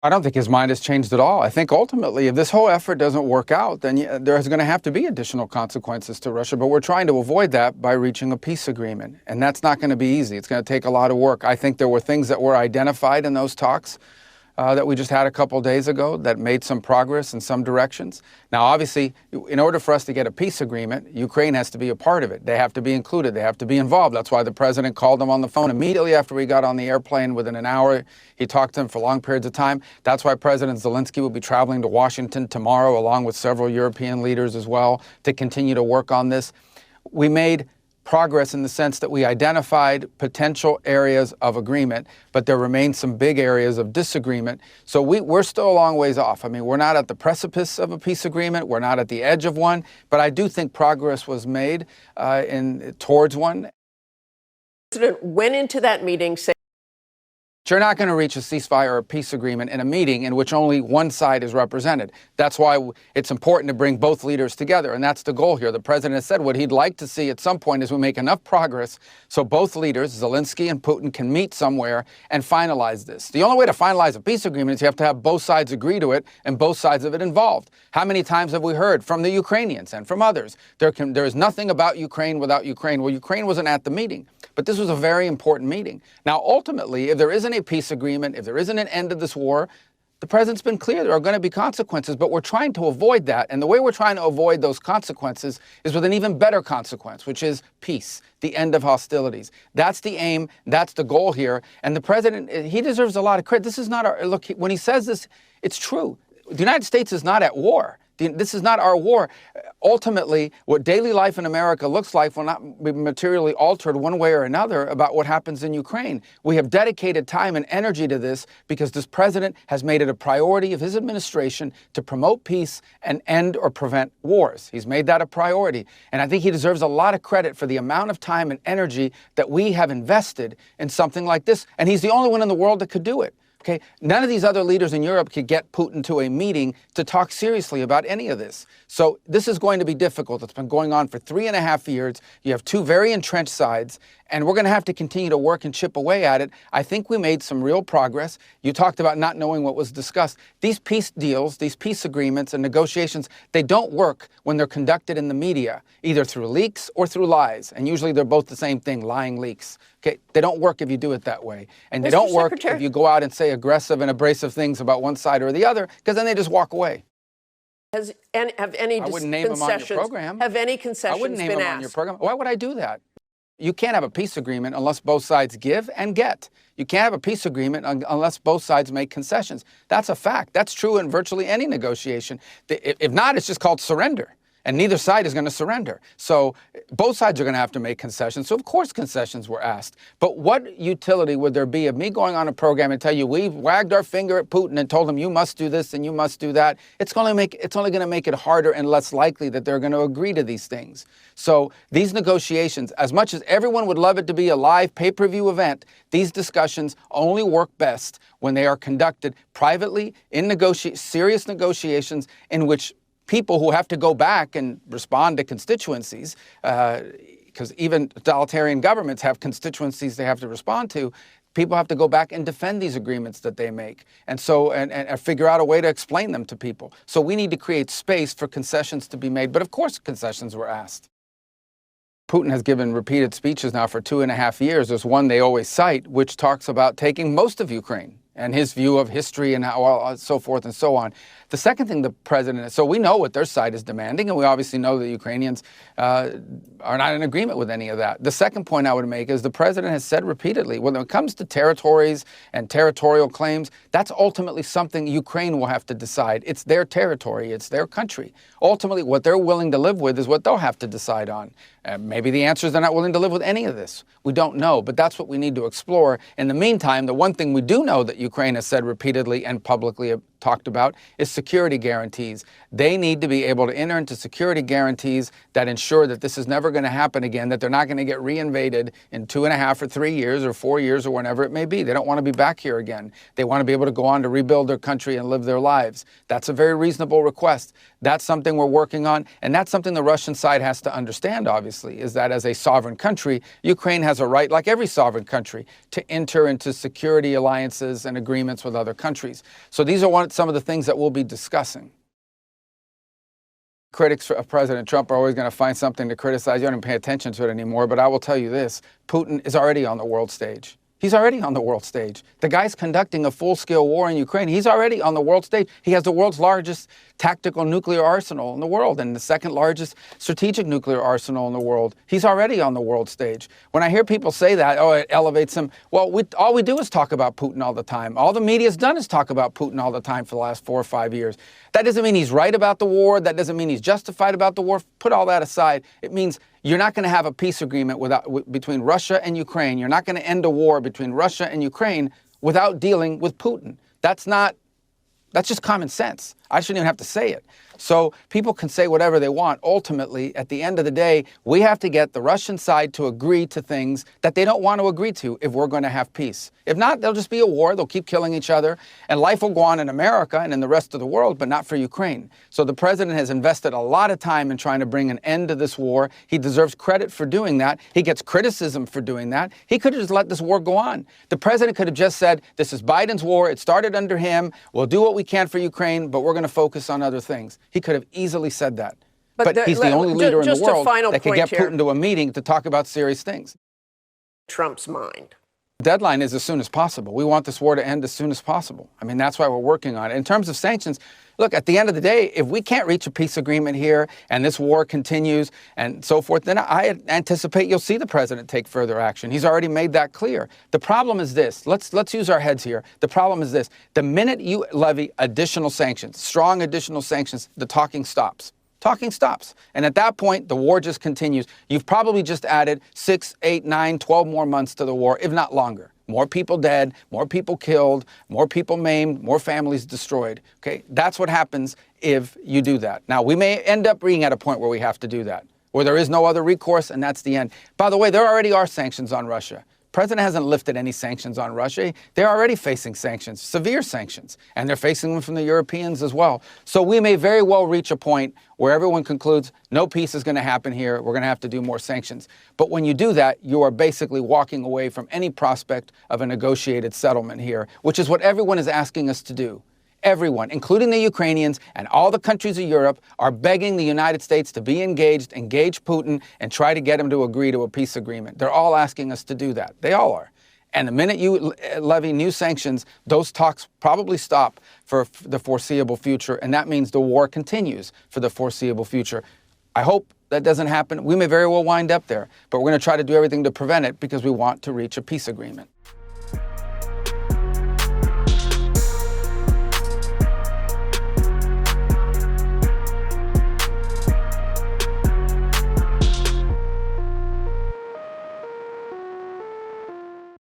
I don't think his mind has changed at all. I think ultimately, if this whole effort doesn't work out, then there's going to have to be additional consequences to Russia. But we're trying to avoid that by reaching a peace agreement. And that's not going to be easy. It's going to take a lot of work. I think there were things that were identified in those talks that we just had a couple days ago that made some progress in some directions. Now, obviously, in order for us to get a peace agreement, Ukraine has to be a part of it. They have to be included. They have to be involved. That's why the president called them on the phone immediately after we got on the airplane. Within an hour, he talked to them for long periods of time. That's why President Zelenskyy will be traveling to Washington tomorrow, along with several European leaders as well, to continue to work on this. We made progress in the sense that we identified potential areas of agreement, but there remain some big areas of disagreement. So we're still a long ways off. I mean, we're not at the precipice of a peace agreement. We're not at the edge of one, but I do think progress was made towards one. The president went into that meeting saying, you're not going to reach a ceasefire or a peace agreement in a meeting in which only one side is represented. That's why it's important to bring both leaders together, and that's the goal here. The president has said what he'd like to see at some point is we make enough progress so both leaders, Zelenskyy and Putin, can meet somewhere and finalize this. The only way to finalize a peace agreement is you have to have both sides agree to it and both sides of it involved. How many times have we heard from the Ukrainians and from others, there is nothing about Ukraine without Ukraine? Well, Ukraine wasn't at the meeting, but this was a very important meeting. Now, ultimately, if there isn't a peace agreement, if there isn't an end to this war, the president's been clear there are going to be consequences, but we're trying to avoid that. And the way we're trying to avoid those consequences is with an even better consequence, which is peace, the end of hostilities. That's the aim. That's the goal here. And the president, he deserves a lot of credit. This is not our, look, when he says this, it's true. The United States is not at war. This is not our war. Ultimately, what daily life in America looks like will not be materially altered one way or another about what happens in Ukraine. We have dedicated time and energy to this because this president has made it a priority of his administration to promote peace and end or prevent wars. He's made that a priority. And I think he deserves a lot of credit for the amount of time and energy that we have invested in something like this. And he's the only one in the world that could do it. Okay, none of these other leaders in Europe could get Putin to a meeting to talk seriously about any of this. So this is going to be difficult. It's been going on for 3.5 years. You have two very entrenched sides, and we're going to have to continue to work and chip away at it. I think we made some real progress. You talked about not knowing what was discussed. These peace deals, these peace agreements and negotiations, they don't work when they're conducted in the media, either through leaks or through lies. And usually they're both the same thing, lying leaks. Okay, they don't work if you do it that way. And they don't work if you go out and say aggressive and abrasive things about one side or the other, because then they just walk away. Have any I wouldn't name them on your program. Have any concessions I wouldn't name been them asked? on your program. Why would I do that? You can't have a peace agreement unless both sides give and get. You can't have a peace agreement unless both sides make concessions. That's a fact. That's true in virtually any negotiation. If not, it's just called surrender. And neither side is going to surrender. So both sides are going to have to make concessions. So of course concessions were asked. But what utility would there be of me going on a program and tell you we wagged our finger at Putin and told him you must do this and you must do that? It's only going to make it harder and less likely that they're going to agree to these things. So these negotiations, as much as everyone would love it to be a live pay-per-view event, these discussions only work best when they are conducted privately in serious negotiations in which people who have to go back and respond to constituencies, because even totalitarian governments have constituencies they have to respond to, people have to go back and defend these agreements that they make and figure out a way to explain them to people. So we need to create space for concessions to be made. But of course concessions were asked. Putin has given repeated speeches now for 2.5 years. There's one they always cite, which talks about taking most of Ukraine and his view of history and how, so forth and so on. The second thing the president, so we know what their side is demanding, and we obviously know the Ukrainians are not in agreement with any of that. The second point I would make is the president has said repeatedly, when it comes to territories and territorial claims, that's ultimately something Ukraine will have to decide. It's their territory, it's their country. Ultimately, what they're willing to live with is what they'll have to decide on. Maybe the answer is they're not willing to live with any of this. We don't know, but that's what we need to explore. In the meantime, the one thing we do know that Ukraine has said repeatedly and publicly talked about is security guarantees. They need to be able to enter into security guarantees that ensure that this is never going to happen again, that they're not going to get reinvaded in 2.5 or 3 years or 4 years or whenever it may be. They don't want to be back here again. They want to be able to go on to rebuild their country and live their lives. That's a very reasonable request. That's something we're working on, and that's something the Russian side has to understand, obviously, is that as a sovereign country, Ukraine has a right, like every sovereign country, to enter into security alliances and agreements with other countries. So these are some of the things that we'll be discussing. Critics of President Trump are always going to find something to criticize. You don't even pay attention to it anymore, but I will tell you this, Putin is already on the world stage. He's already on the world stage. The guy's conducting a full-scale war in Ukraine. He's already on the world stage. He has the world's largest tactical nuclear arsenal in the world and the second largest strategic nuclear arsenal in the world. He's already on the world stage. When I hear people say that, oh, it elevates him, well, all we do is talk about Putin all the time. All the media's done is talk about Putin all the time for the last 4 or 5 years. That doesn't mean he's right about the war. That doesn't mean he's justified about the war. Put all that aside. It means you're not going to have a peace agreement between Russia and Ukraine. You're not going to end a war between Russia and Ukraine without dealing with Putin. That's just common sense. I shouldn't even have to say it. So people can say whatever they want. Ultimately, at the end of the day, we have to get the Russian side to agree to things that they don't want to agree to if we're going to have peace. If not, there'll just be a war. They'll keep killing each other. And life will go on in America and in the rest of the world, but not for Ukraine. So the president has invested a lot of time in trying to bring an end to this war. He deserves credit for doing that. He gets criticism for doing that. He could have just let this war go on. The president could have just said, this is Biden's war. It started under him. We'll do what we can for Ukraine, but we're going to focus on other things. He could have easily said that. But he's the only leader in the world that can get Putin to a meeting to talk about serious things. Trump's mind. The deadline is as soon as possible. We want this war to end as soon as possible. I mean, that's why we're working on it. In terms of sanctions, look, at the end of the day, if we can't reach a peace agreement here and this war continues and so forth, then I anticipate you'll see the president take further action. He's already made that clear. The problem is this. Let's use our heads here. The problem is this. The minute you levy additional sanctions, strong additional sanctions, the talking stops. Talking stops. And at that point, the war just continues. You've probably just added 6, 8, 9, 12 more months to the war, if not longer. More people dead, more people killed, more people maimed, more families destroyed. Okay, that's what happens if you do that. Now, we may end up being at a point where we have to do that, where there is no other recourse, and that's the end. By the way, there already are sanctions on Russia. The president hasn't lifted any sanctions on Russia. They're already facing sanctions, severe sanctions, and they're facing them from the Europeans as well. So we may very well reach a point where everyone concludes no peace is going to happen here. We're going to have to do more sanctions. But when you do that, you are basically walking away from any prospect of a negotiated settlement here, which is what everyone is asking us to do. Everyone, including the Ukrainians and all the countries of Europe, are begging the United States to be engage Putin, and try to get him to agree to a peace agreement. They're all asking us to do that. They all are. And the minute you levy new sanctions, those talks probably stop for the foreseeable future, and that means the war continues for the foreseeable future. I hope that doesn't happen. We may very well wind up there, but we're going to try to do everything to prevent it because we want to reach a peace agreement.